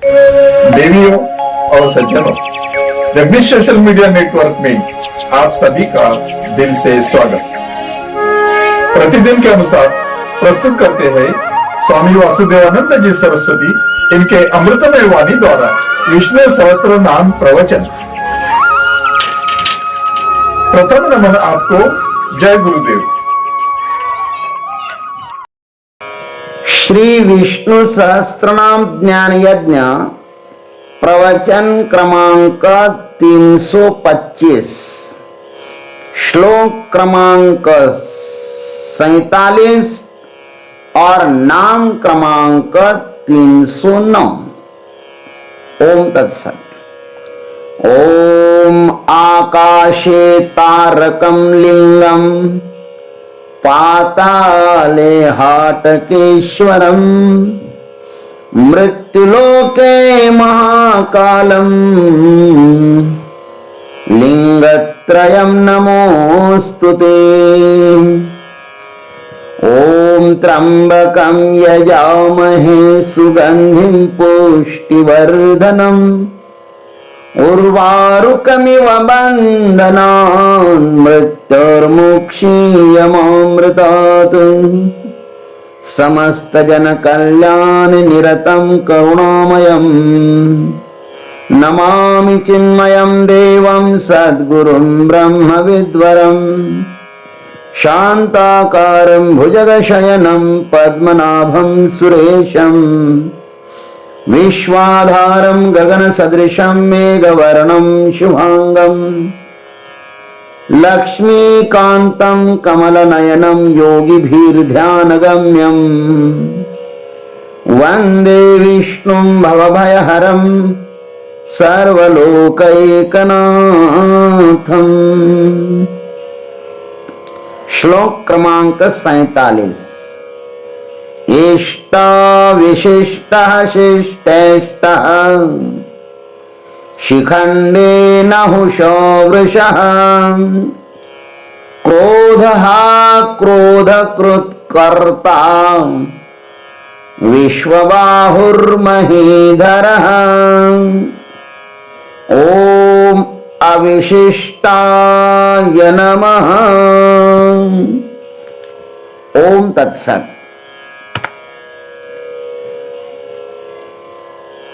देवियों और सज्जनों, जगदीश सोशल मीडिया नेटवर्क में आप सभी का दिल से स्वागत। प्रतिदिन के अनुसार प्रस्तुत करते हैं स्वामी वासुदेवानंद जी सरस्वती इनके अमृतमय वाणी द्वारा विष्णु सहस्त्र नाम प्रवचन। प्रथम नमन आपको। जय गुरुदेव। श्री विष्णु सहस्त्रनाम ज्ञान यज्ञ प्रवचन क्रमांक 325, श्लोक क्रमांक 47 और नाम क्रमांक 309। ओम तत्सत। ओम आकाशे तारकं लिंगम पाताले हाटकेश्वरम मृत्युलोके महाकालम लिंगत्रयं नमोस्तुते। ओम त्र्यंबकं यजामहे सुगंधिं पुष्टिवर्धनम् उर्वारुकमिव बन्धनान् मृत्युर्मुक्षीयमामृतात्। समस्त जन कल्याण निरतं करुणामयं नमामि चिन्मयं देवं सद्गुरुं ब्रह्मविद्वरं शान्ताकारं भुजगशयनं पद्मनाभं सुरेशं विश्वाधारं गगनसदृशं मेघवर्णं शुभांगं लक्ष्मीकान्तं कमलनयनं योगिभिर्ध्यानगम्यं वन्दे विष्णुं भवभयहरं सर्वलोकैकनाथम्। श्लोक क्रमांक 47। इष्टा विशिष्टः शिष्टेष्टः शिखंडे नहुषो वृषः क्रोधः क्रोधकृत्कर्ता विश्वबाहुर्महीधरः। ओम अविशिष्टाय नमः। ओम तत्सत।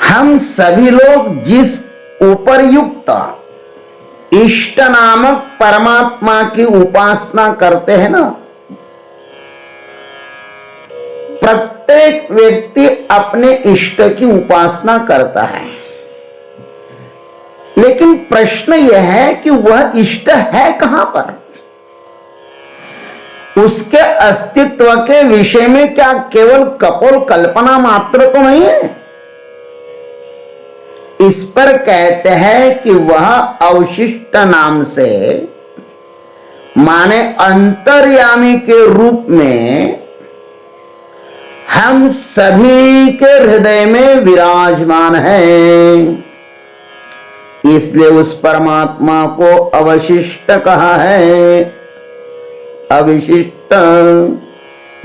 हम सभी लोग जिस उपर्युक्त इष्ट नामक परमात्मा की उपासना करते हैं ना, प्रत्येक व्यक्ति अपने इष्ट की उपासना करता है। लेकिन प्रश्न यह है कि वह इष्ट है कहां पर? उसके अस्तित्व के विषय में क्या केवल कपोल कल्पना मात्र तो नहीं है? इस पर कहते हैं कि वह अवशिष्ट नाम से माने अंतर्यामी के रूप में हम सभी के हृदय में विराजमान है। इसलिए उस परमात्मा को अवशिष्ट कहा है। अविशिष्ट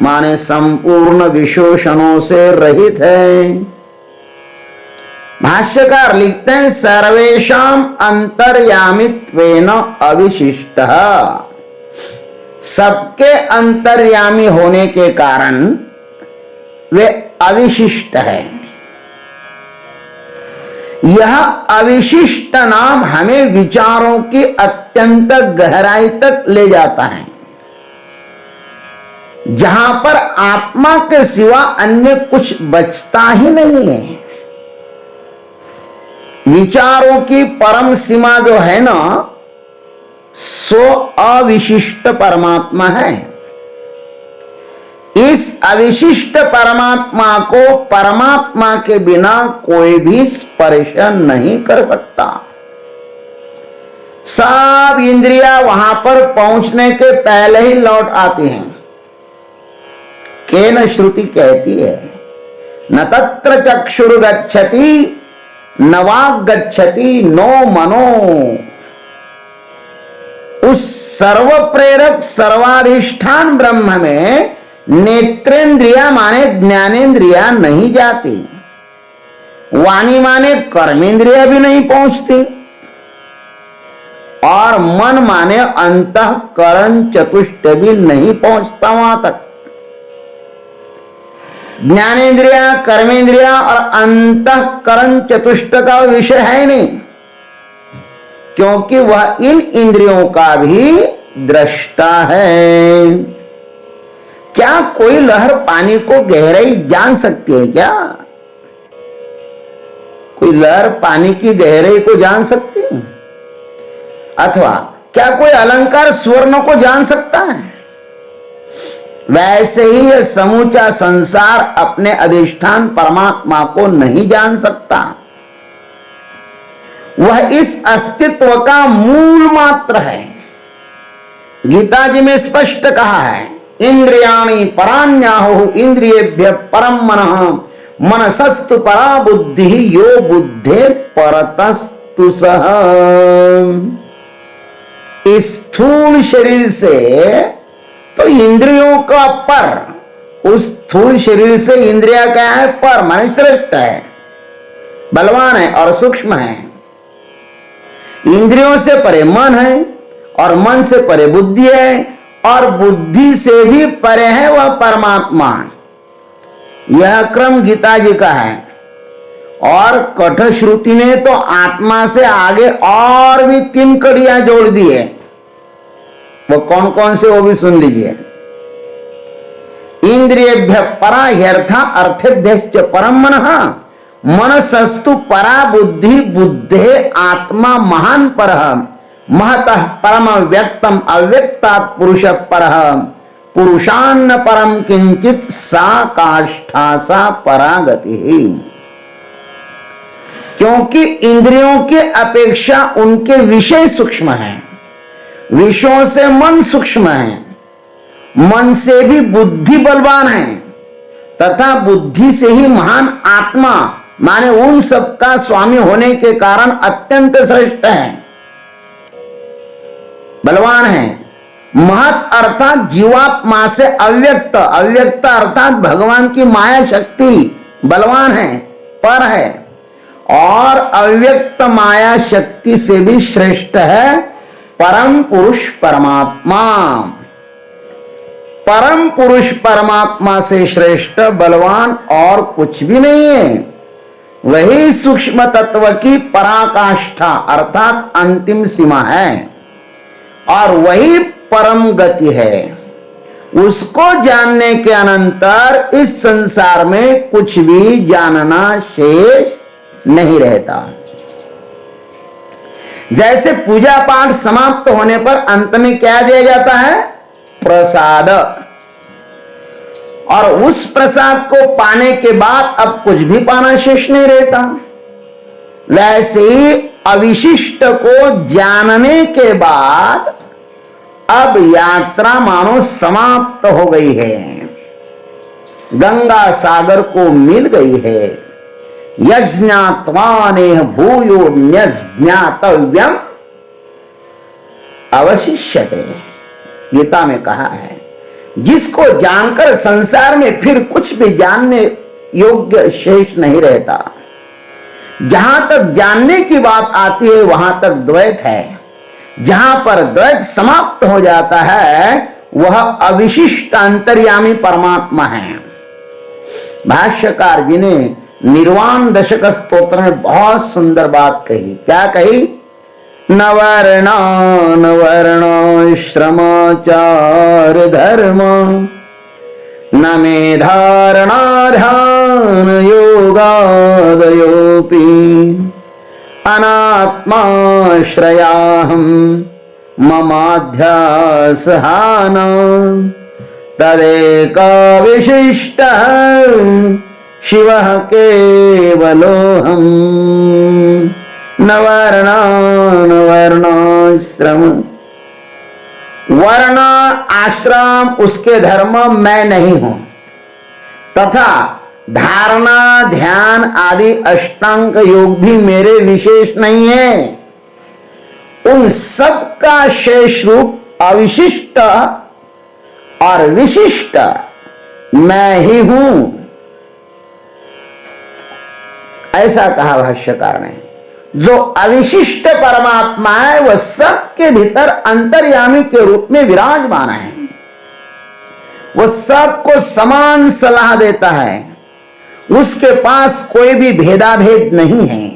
माने संपूर्ण विशोषणों से रहित है। भाष्यकार लिखते हैं सर्वेषाम अंतर्यामित्वेन अविशिष्टः। सबके अंतर्यामी होने के कारण वे अविशिष्ट है। यह अविशिष्ट नाम हमें विचारों की अत्यंत गहराई तक ले जाता है, जहां पर आत्मा के सिवा अन्य कुछ बचता ही नहीं है। विचारों की परम सीमा जो है ना, सो अविशिष्ट परमात्मा है। इस अविशिष्ट परमात्मा को परमात्मा के बिना कोई भी स्पर्श नहीं कर सकता। सब इंद्रियां वहां पर पहुंचने के पहले ही लौट आती हैं। केन श्रुति कहती है न तत्र चक्षुर्गच्छति न वाक् गच्छति नो मनो। उस सर्व प्रेरक सर्वाधिष्ठान ब्रह्म में नेत्रेंद्रिया माने ज्ञानेंद्रिया नहीं जाती। वाणी माने कर्मेंद्रिय भी नहीं पहुंचती, और मन माने अंतःकरण चतुष्ट भी नहीं पहुंचता वहां तक। ज्ञानेन्द्रिया, कर्मेंद्रिया और अंतःकरण चतुष्ट का विषय है नहीं, क्योंकि वह इन इंद्रियों का भी दृष्टा है। क्या कोई लहर पानी को गहराई जान सकती है क्या? कोई लहर पानी की गहराई को जान सकती है? अथवा क्या कोई अलंकार स्वर्ण को जान सकता है? वैसे ही यह समूचा संसार अपने अधिष्ठान परमात्मा को नहीं जान सकता। वह इस अस्तित्व का मूल मात्र है। गीता जी में स्पष्ट कहा है, इंद्रियाणि पराण्याहु इंद्रियेभ्यः परम मनः मनसस्तु परा बुद्धि यो बुद्धे परतस्तु सः। इस स्थूल शरीर से तो इंद्रियों का पर, उस स्थूल शरीर से इंद्रिया क्या है? पर माने श्रेष्ठ है, बलवान है और सूक्ष्म है। इंद्रियों से परे मन है और मन से परे बुद्धि है और बुद्धि से भी परे है वह परमात्मा। यह क्रम गीता जी का है। और कठश्रुति ने तो आत्मा से आगे और भी 3 कड़ियां जोड़ दी है। वो कौन कौन से, वो भी सुन लीजिए। इंद्रियेभ्य परा ह्यर्थ अर्थेभ्यश्च परम मनः मनसस्तु परा बुद्धि बुद्धे आत्मा महान परः महतः परम व्यक्तम अव्यक्तात् पुरुष परः पुरुषान्न परम किंचित सा काष्ठा सा परागति। क्योंकि इंद्रियों के अपेक्षा उनके विषय सूक्ष्म हैं, विषयों से मन सूक्ष्म है, मन से भी बुद्धि बलवान है, तथा बुद्धि से ही महान आत्मा माने उन सबका स्वामी होने के कारण अत्यंत श्रेष्ठ है, बलवान है। महत अर्थात जीवात्मा से अव्यक्त, अव्यक्त अर्थात भगवान की माया शक्ति बलवान है, पर है, और अव्यक्त माया शक्ति से भी श्रेष्ठ है परम पुरुष परमात्मा। परम पुरुष परमात्मा से श्रेष्ठ बलवान और कुछ भी नहीं है। वही सूक्ष्म तत्व की पराकाष्ठा अर्थात अंतिम सीमा है और वही परम गति है। उसको जानने के अनंतर इस संसार में कुछ भी जानना शेष नहीं रहता। जैसे पूजा पाठ समाप्त होने पर अंत में क्या दिया जाता है? प्रसाद। और उस प्रसाद को पाने के बाद अब कुछ भी पाना शेष नहीं रहता। वैसे ही अविशिष्ट को जानने के बाद अब यात्रा मानो समाप्त हो गई है, गंगा सागर को मिल गई है। यज्ञात्वानेह भूयो न्यज्ञातव्यम अवशिष्यते, गीता में कहा है। जिसको जानकर संसार में फिर कुछ भी जानने योग्य शेष नहीं रहता। जहां तक जानने की बात आती है वहां तक द्वैत है। जहां पर द्वैत समाप्त हो जाता है वह अविशिष्ट अंतर्यामी परमात्मा है। भाष्यकार जी ने निर्वाण दशक स्तोत्र में बहुत सुंदर बात कही। क्या कही? न वर्ण न वर्णाश्रमाचार धर्म न मेधारणा ध्यान योगादयोपि अनात्माश्रयाहं ममाध्यासहान तदेका विशिष्टः शिवः केवलोऽहम्। न वर्ण न वर्णाश्रम, वर्ण आश्रम उसके धर्म मैं नहीं हूं, तथा धारणा ध्यान आदि अष्टांग योग भी मेरे विशेष नहीं है। उन सब का शेष रूप अविशिष्ट और विशिष्ट मैं ही हूं। ऐसा कहा भाष्यकार ने। जो अविशिष्ट परमात्मा है वह सबके भीतर अंतर्यामी के रूप में विराजमान है। वह सबको समान सलाह देता है। उसके पास कोई भी भेदाभेद नहीं है।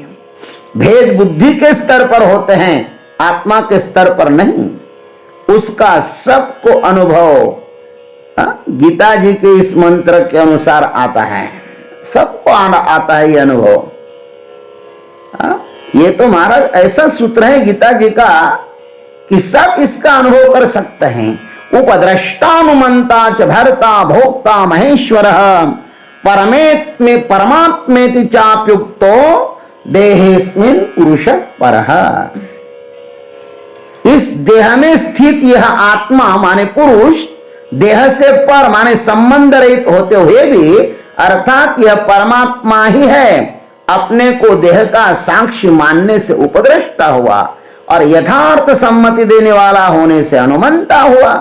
भेद बुद्धि के स्तर पर होते हैं, आत्मा के स्तर पर नहीं। उसका सबको अनुभव गीता जी के इस मंत्र के अनुसार आता है। सबको आता है ये अनुभव। ये तो महाराज ऐसा सूत्र है गीता जी का कि सब इसका अनुभव कर सकते हैं। उपद्रष्टानुमंता च भर्ता भोक्ता महेश्वर परमेत्मे परमात्मेति चाप्युक्तो देहेस्मिन् पुरुष परः। इस देह में स्थित यह आत्मा माने पुरुष देह से पर माने संबंध रहित होते हुए भी अर्थात यह परमात्मा ही है, अपने को देह का साक्षी मानने से उपद्रष्टा हुआ और यथार्थ सम्मति देने वाला होने से अनुमंता हुआ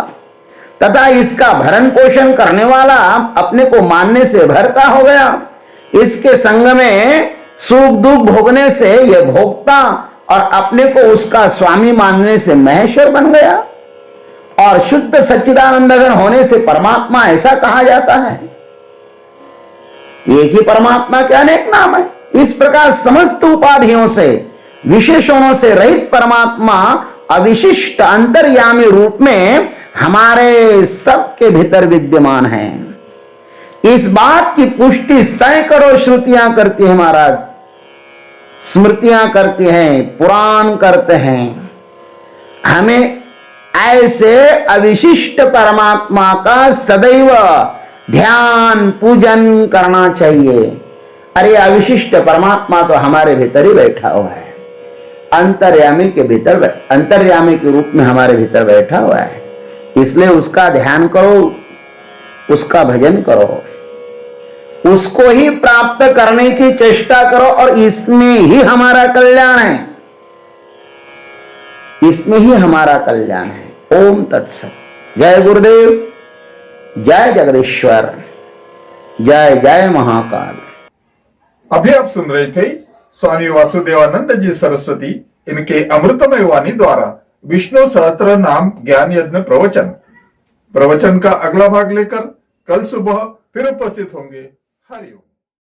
तथा इसका भरण पोषण करने वाला अपने को मानने से भरता हो गया। इसके संग में सुख दुख भोगने से यह भोक्ता और अपने को उसका स्वामी मानने से महेश्वर बन गया। और शुद्ध सच्चिदानंद घन होने से परमात्मा ऐसा कहा जाता है। एक ही परमात्मा के अनेक नाम है। इस प्रकार समस्त उपाधियों से विशेषणों से रहित परमात्मा अविशिष्ट अंतर्यामी रूप में हमारे सबके भीतर विद्यमान है। इस बात की पुष्टि सैकड़ों श्रुतियां करती है महाराज, स्मृतियां करती हैं, पुराण करते हैं। हमें ऐसे अविशिष्ट परमात्मा का सदैव ध्यान पूजन करना चाहिए। अरे अविशिष्ट परमात्मा तो हमारे भीतर ही बैठा हुआ है, अंतर्यामी के भीतर, अंतर्यामी के रूप में हमारे भीतर बैठा हुआ है। इसलिए उसका ध्यान करो, उसका भजन करो, उसको ही प्राप्त करने की चेष्टा करो और इसमें ही हमारा कल्याण है, इसमें ही हमारा कल्याण है। ओम तत्सत। जय गुरुदेव, जय जगदीश्वर, जय जय महाकाल। अभी आप सुन रहे थे स्वामी वासुदेवानंद जी सरस्वती इनके अमृतमय वाणी द्वारा विष्णु सहस्त्र नाम ज्ञान यज्ञ प्रवचन का अगला भाग लेकर कल सुबह फिर उपस्थित होंगे। हरिओम।